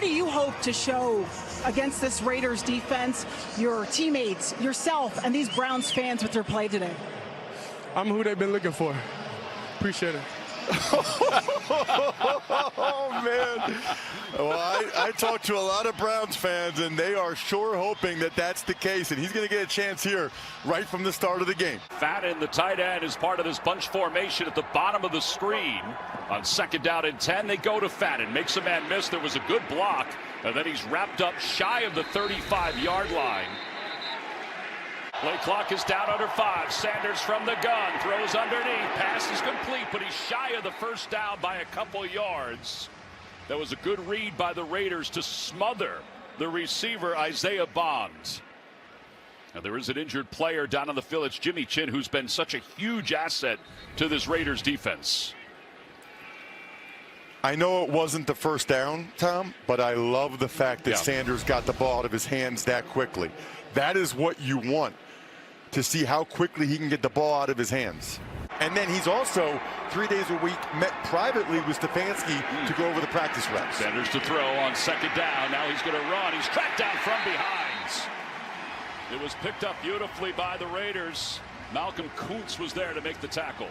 do you hope to show against this Raiders defense, your teammates, yourself, and these Browns fans with their play today? I'm who they've been looking for. Appreciate it. Oh, man. Well, I talked to a lot of Browns fans, and they are sure hoping that that's the case, and he's going to get a chance here right from the start of the game. Fadden, the tight end, is part of this bunch formation at the bottom of the screen. On second down and 10, they go to Fadden. Makes a man miss. There was a good block, and then he's wrapped up shy of the 35-yard line. Play clock is down under 5. Sanders from the gun, throws underneath. Pass is complete, but he's shy of the first down by a couple yards. That was a good read by the Raiders to smother the receiver, Isaiah Bonds. Now, there is an injured player down on the field. It's Jimmy Chin, who's been such a huge asset to this Raiders defense. I know it wasn't the first down, Tom, but I love the fact that Sanders got the ball out of his hands that quickly. That is what you want, to see how quickly he can get the ball out of his hands. And then he's also 3 days a week met privately with Stefanski to go over the practice reps. Sanders to throw on second down. Now he's going to run. He's tracked down from behind. It was picked up beautifully by the Raiders. Malcolm Kuntz was there to make the tackle.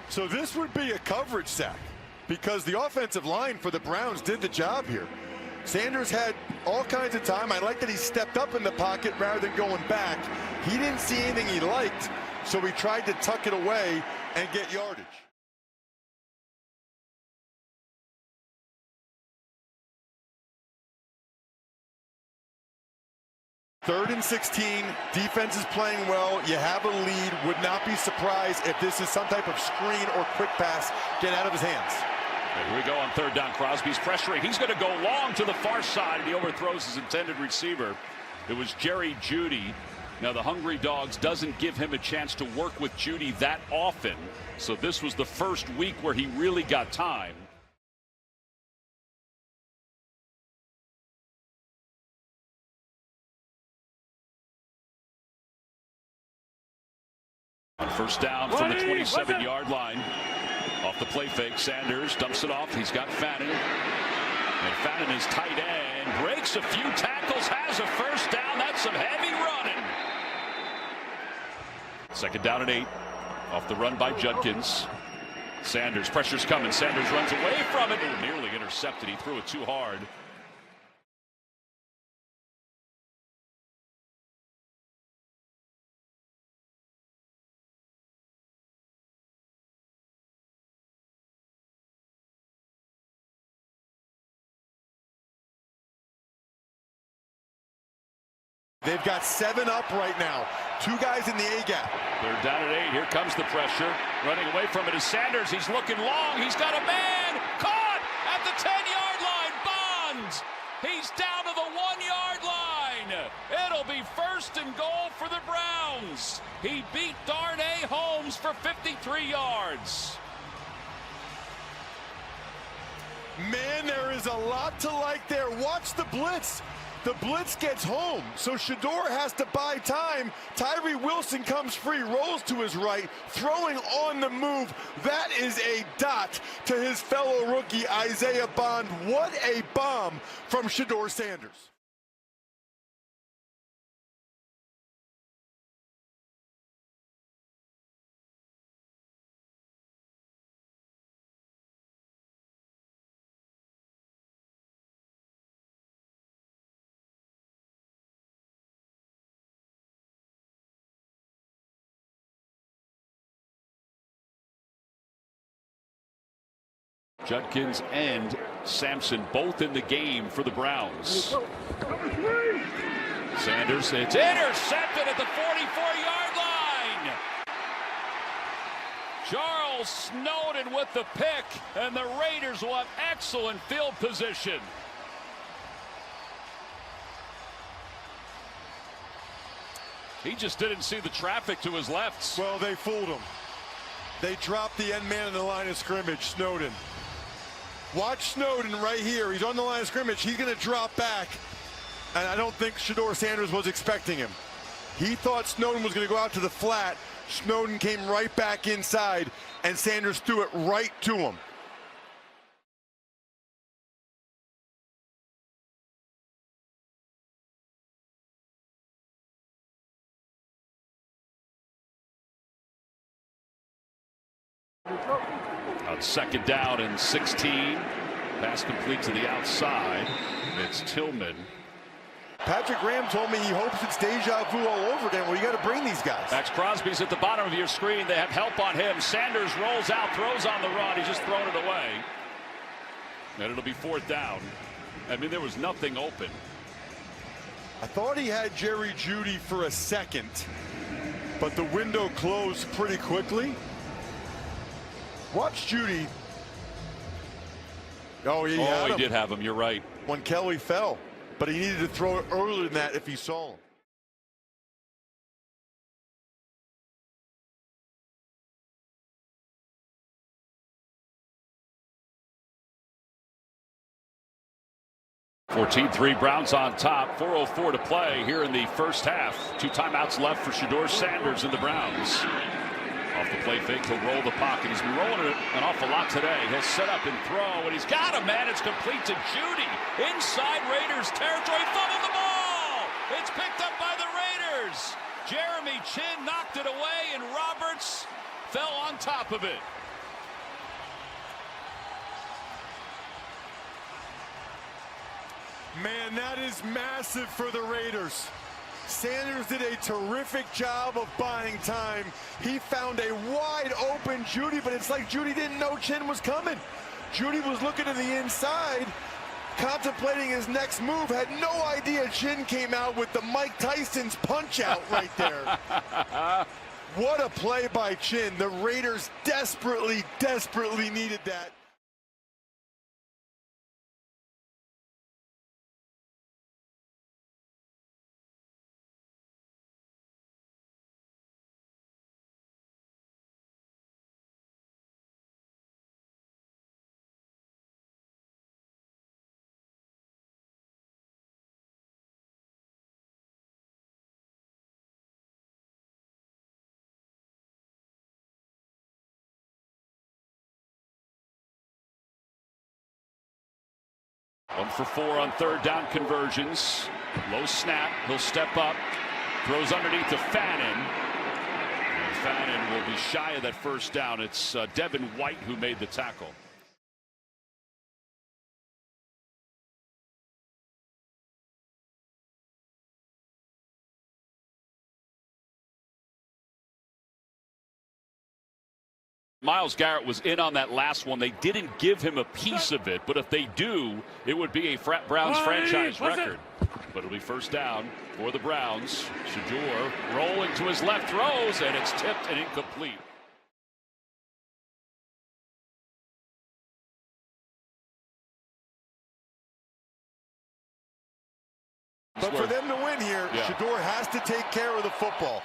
So this would be a coverage sack because the offensive line for the Browns did the job here. Sanders had all kinds of time. I like that he stepped up in the pocket rather than going back. He didn't see anything he liked, so he tried to tuck it away and get yardage. Third and 16, defense is playing well. You have a lead. Would not be surprised if this is some type of screen or quick pass get out of his hands. Here we go on third down. Crosby's pressuring. He's going to go long to the far side, and he overthrows his intended receiver. It was Jerry Jeudy. Now, the Hungry Dogs doesn't give him a chance to work with Jeudy that often, so this was the first week where he really got time. On first down from the 27-yard line. Off the play fake, Sanders dumps it off. He's got Fadden. And Fadden is tight end. Breaks a few tackles, has a first down. That's some heavy running. Second down and 8. Off the run by Judkins. Sanders, pressure's coming. Sanders runs away from it. Nearly intercepted. He threw it too hard. They've got 7 up right now. 2 guys in the A-gap. They're down at 8. Here comes the pressure. Running away from it is Sanders. He's looking long. He's got a man. Caught at the 10-yard line. Bonds. He's down to the 1-yard line. It'll be first and goal for the Browns. He beat Darnay Holmes for 53 yards. Man, there is a lot to like there. Watch the blitz. The blitz gets home, so Shedeur has to buy time. Tyree Wilson comes free, rolls to his right, throwing on the move. That is a dot to his fellow rookie, Isaiah Bond. What a bomb from Shedeur Sanders. Judkins and Sampson both in the game for the Browns. Sanders, it's intercepted at the 44-yard line. Charles Snowden with the pick, and the Raiders will have excellent field position. He just didn't see the traffic to his left. Well, they fooled him. They dropped the end man in the line of scrimmage, Snowden. Watch Snowden right here. He's on the line of scrimmage. He's going to drop back. And I don't think Shedeur Sanders was expecting him. He thought Snowden was going to go out to the flat. Snowden came right back inside, and Sanders threw it right to him. On second down and 16. Pass complete to the outside. It's Tillman. Patrick Graham told me he hopes it's deja vu all over again. Well, you got to bring these guys. Max Crosby's at the bottom of your screen. They have help on him. Sanders rolls out, throws on the run. He's just thrown it away. And it'll be fourth down. I mean, there was nothing open. I thought he had Jerry Jeudy for a second, but the window closed pretty quickly. Watch Jeudy. Oh, he did have him. You're right. When Kelly fell, but he needed to throw it earlier than that if he saw him. (14-3) Browns on top. 4:04 to play here in the first half. 2 timeouts left for Shedeur Sanders and the Browns. Off the play fake, he'll roll the pocket. He's been rolling it an awful lot today. He'll set up and throw, and he's got him, man. It's complete to Jeudy. Inside Raiders territory, fumbled the ball. It's picked up by the Raiders. Jeremy Chin knocked it away, and Roberts fell on top of it. Man, that is massive for the Raiders. Sanders did a terrific job of buying time. He found a wide open Jeudy, but it's like Jeudy didn't know Chin was coming. Jeudy was looking to the inside, contemplating his next move, had no idea Chin came out with the Mike Tyson's punch out right there. What a play by Chin. The Raiders desperately needed that. One for 4 on third down conversions. Low snap. He'll step up. Throws underneath to Fannin. And Fannin will be shy of that first down. It's Devin White who made the tackle. Myles Garrett was in on that last one. They didn't give him a piece of it, but if they do, it would be a Browns franchise record. But it'll be first down for the Browns. Shedeur rolling to his left, throws, and it's tipped and incomplete. But for them to win here, Shedeur has to take care of the football.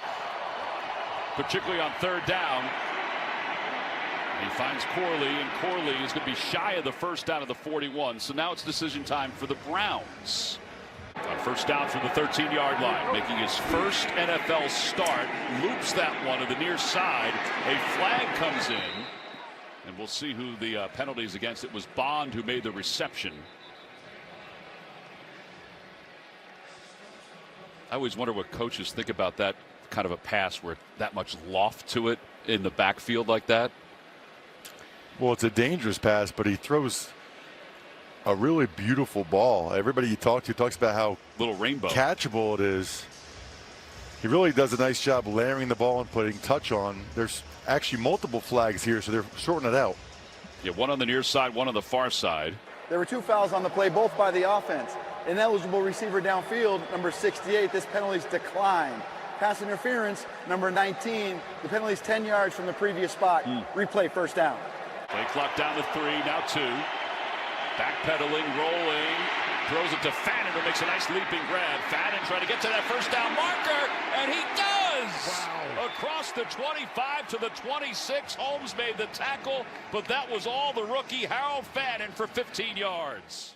Particularly on third down. He finds Corley, and Corley is going to be shy of the first down of the 41. So now it's decision time for the Browns. On first down from the 13-yard line, making his first NFL start, loops that one to the near side. A flag comes in, and we'll see who the penalty is against. It was Bond who made the reception. I always wonder what coaches think about that kind of a pass where that much loft to it in the backfield like that. Well, it's a dangerous pass, but he throws a really beautiful ball. Everybody you talk to talks about how little rainbow catchable it is. He really does a nice job layering the ball and putting touch on. There's actually multiple flags here, so they're sorting it out. Yeah, one on the near side, one on the far side. There were 2 fouls on the play, both by the offense. Ineligible receiver downfield, number 68. This penalty's declined. Pass interference, number 19. The penalty's 10 yards from the previous spot. Replay, first down. Play clock down to 3, now 2. Backpedaling, rolling, throws it to Fannin, who makes a nice leaping grab. Fannin trying to get to that first down marker, and he does! Wow. Across the 25 to the 26, Holmes made the tackle, but that was all the rookie Harold Fannin for 15 yards.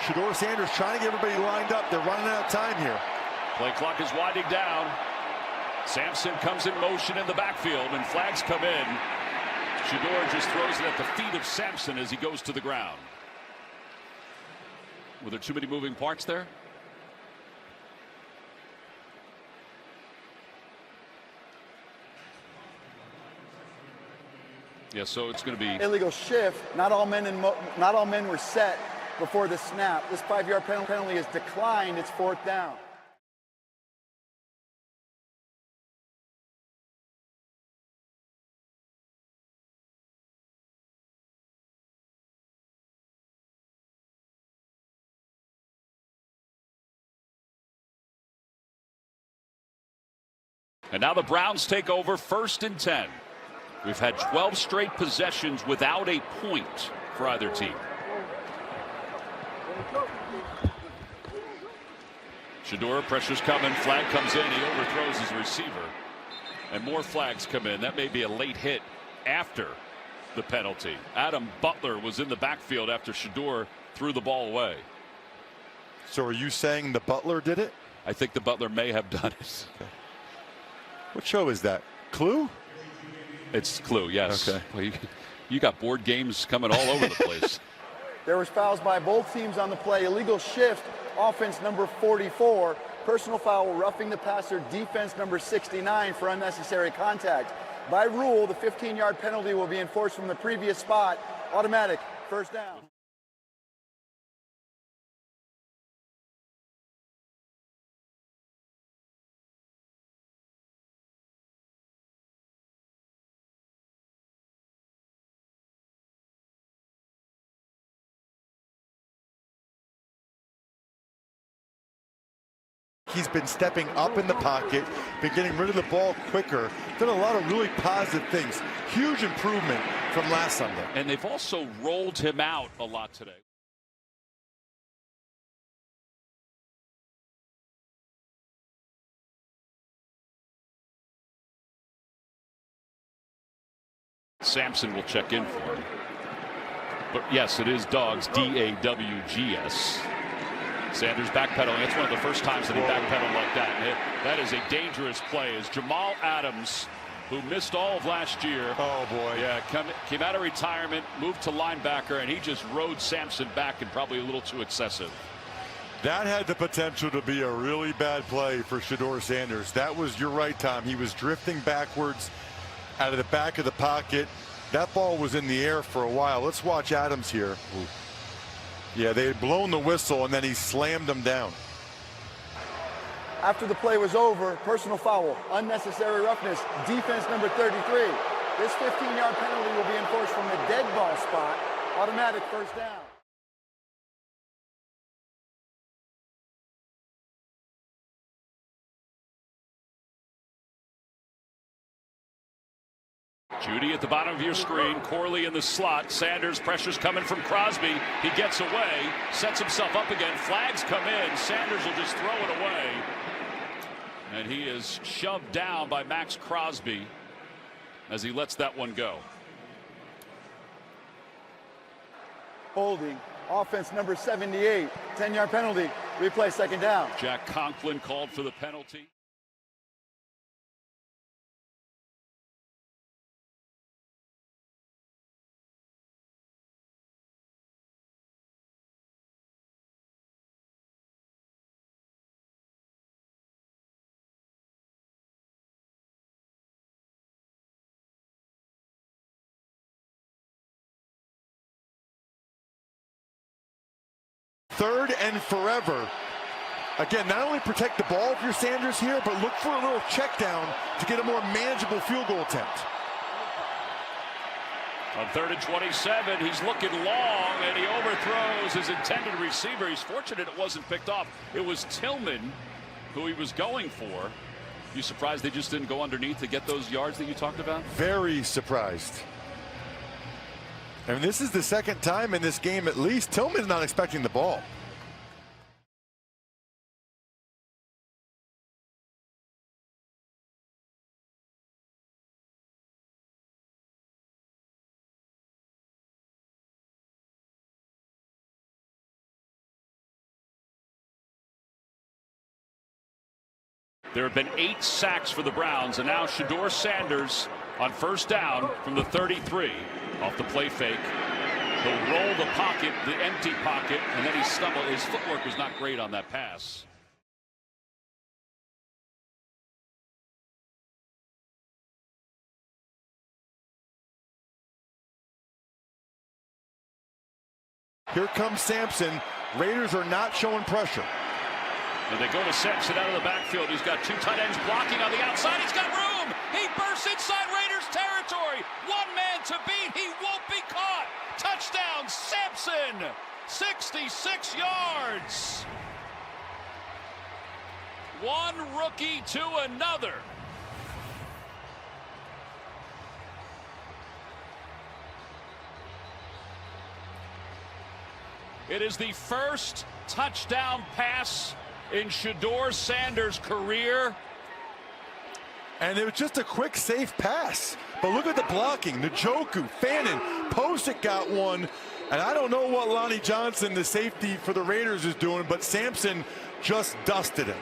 Shedeur Sanders trying to get everybody lined up. They're running out of time here. Play clock is winding down. Sampson comes in motion in the backfield, and flags come in. Shedeur just throws it at the feet of Sampson as he goes to the ground. Were there too many moving parts there? Yeah, so it's going to be illegal shift. Not all men were set before the snap. This 5-yard penalty is declined. It's 4th down. And now the Browns take over 1st and 10. We've had 12 straight possessions without a point for either team. Shedeur, pressure's coming, flag comes in, he overthrows his receiver. And more flags come in. That may be a late hit after the penalty. Adam Butler was in the backfield after Shedeur threw the ball away. So are you saying the Butler did it? I think the Butler may have done it. Okay. What show is that? Clue? It's Clue, yes. Okay. Well, you got board games coming all over the place. There was fouls by both teams on the play. Illegal shift, offense number 44. Personal foul, roughing the passer, defense number 69 for unnecessary contact. By rule, the 15-yard penalty will be enforced from the previous spot. Automatic, 1st down. He's been stepping up in the pocket, been getting rid of the ball quicker, done a lot of really positive things. Huge improvement from last Sunday. And they've also rolled him out a lot today. Sampson will check in for him. But yes, it is Dogs, D-A-W-G-S. Sanders backpedaling. That's one of the first times that he backpedaled like that. That is a dangerous play as Jamal Adams, who missed all of last year. Oh, boy. Yeah, came out of retirement, moved to linebacker, and he just rode Sampson back and probably a little too excessive. That had the potential to be a really bad play for Shedeur Sanders. That was, you're right, Tom. He was drifting backwards out of the back of the pocket. That ball was in the air for a while. Let's watch Adams here. Ooh. Yeah, they had blown the whistle, and then he slammed them down. After the play was over, personal foul, unnecessary roughness, defense number 33. This 15-yard penalty will be enforced from the dead ball spot. Automatic 1st down. Judy at the bottom of your screen. Corley in the slot. Sanders, pressure's coming from Crosby. He gets away, sets himself up again. Flags come in. Sanders will just throw it away. And he is shoved down by Max Crosby as he lets that one go. Holding. Offense number 78. 10-yard penalty. Replay 2nd down. Jack Conklin called for the penalty. Third and forever. Again, not only protect the ball if you're Sanders here, but look for a little check down to get a more manageable field goal attempt. On 3rd and 27, he's looking long, and he overthrows his intended receiver. He's fortunate it wasn't picked off. It was Tillman who he was going for. You surprised they just didn't go underneath to get those yards that you talked about? Very surprised. And this is the 2nd time in this game at least. Tillman's not expecting the ball. There have been 8 sacks for the Browns, and now Shedeur Sanders on first down from the 33 off the play fake. He'll roll the pocket, the empty pocket, and then he stumbled. His footwork was not great on that pass. Here comes Sampson. Raiders are not showing pressure. And they go to Sampson out of the backfield. He's got 2 tight ends blocking on the outside. He's got room. He bursts inside Raiders territory. 1 man to beat. He won't be caught. Touchdown, Sampson. 66 yards. One rookie to another. It is the first touchdown pass in Shedeur Sanders' career. And it was just a quick, safe pass. But look at the blocking. Njoku, Fannin, Posick got one. And I don't know what Lonnie Johnson, the safety for the Raiders, is doing, but Sampson just dusted him.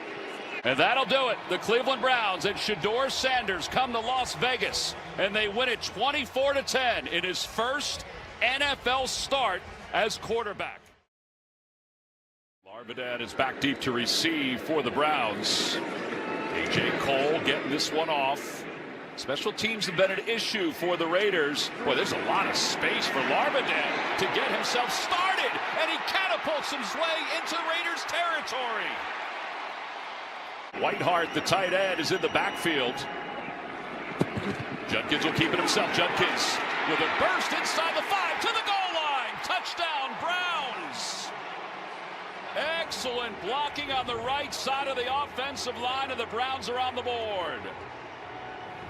And that'll do it. The Cleveland Browns and Shedeur Sanders come to Las Vegas, and they win it 24-10 in his first NFL start as quarterback. Larvadad is back deep to receive for the Browns. A.J. Cole getting this one off. Special teams have been an issue for the Raiders. Boy, there's a lot of space for Larvadad to get himself started, and he catapults his way into the Raiders' territory. Whitehart, the tight end, is in the backfield. Judkins will keep it himself. Judkins with a burst inside the 5 to the goal line. Touchdown, Browns. Excellent blocking on the right side of the offensive line, and the Browns are on the board.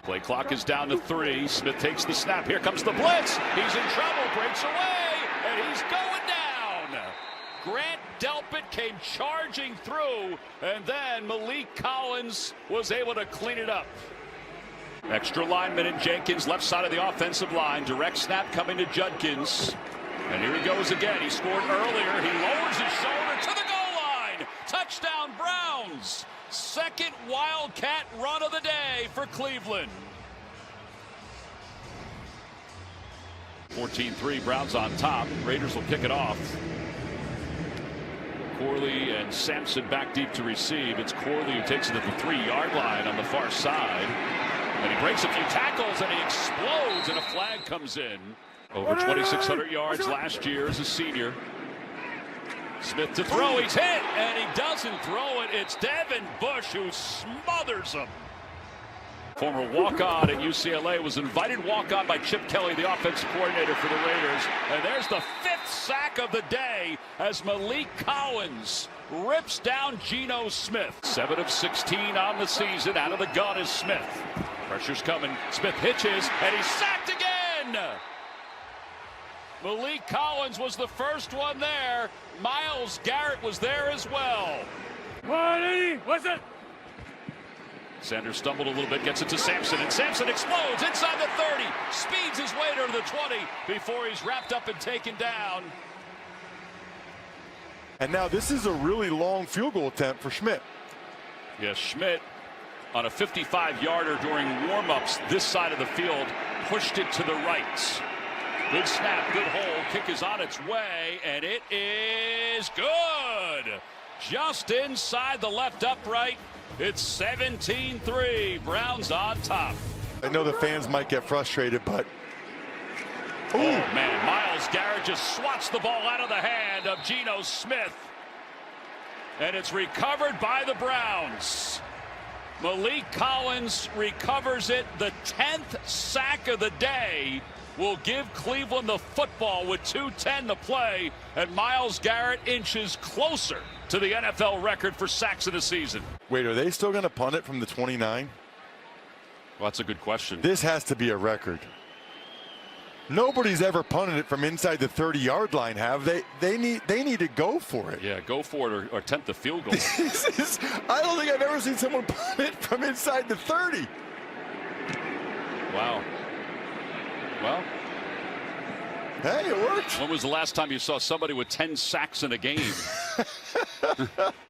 Play clock is down to 3. Smith takes the snap. Here comes the blitz. He's in trouble, breaks away, and he's going down. Grant Delpit came charging through, and then Malik Collins was able to clean it up. Extra lineman in Jenkins, left side of the offensive line. Direct snap coming to Judkins. And here he goes again. He scored earlier. He lowers his shoulder to the goal line. Touchdown, Browns. Second Wildcat run of the day for Cleveland. 14-3, Browns on top. Raiders will kick it off. Corley and Sampson back deep to receive. It's Corley who takes it at the 3-yard line on the far side. And he breaks a few tackles and he explodes, and a flag comes in. Over 2,600 yards last year as a senior. Smith to throw. He's hit, and he doesn't throw it. It's Devin Bush who smothers him. Former walk-on at UCLA was invited walk-on by Chip Kelly, the offensive coordinator for the Raiders. And there's the 5th sack of the day as Malik Collins rips down Geno Smith. 7 of 16 on the season. Out of the gun is Smith. Pressure's coming. Smith hitches, and he's sacked again. Malik Collins was the first one there. Myles Garrett was there as well. 180, what's it? Sanders stumbled a little bit, gets it to Sampson, and Sampson explodes inside the 30, speeds his way to the 20 before he's wrapped up and taken down. And now this is a really long field goal attempt for Schmidt. Yes, Schmidt on a 55-yarder during warm-ups this side of the field pushed it to the right. Good snap, good hold, kick is on its way, and it is good. Just inside the left upright. It's 17-3, Browns on top. I know the fans might get frustrated, but... Oh, man, Myles Garrett just swats the ball out of the hand of Geno Smith. And it's recovered by the Browns. Malik Collins recovers it. The 10th sack of the day will give Cleveland the football with 2:10 to play, and Myles Garrett inches closer to the NFL record for sacks in a season. Wait, are they still going to punt it from the 29? Well, that's a good question. This has to be a record. Nobody's ever punted it from inside the 30-yard line, have they? They need to go for it. Yeah, go for it or attempt the field goal. I don't think I've ever seen someone punt it from inside the 30. Wow. Well, hey, it worked. When was the last time you saw somebody with 10 sacks in a game?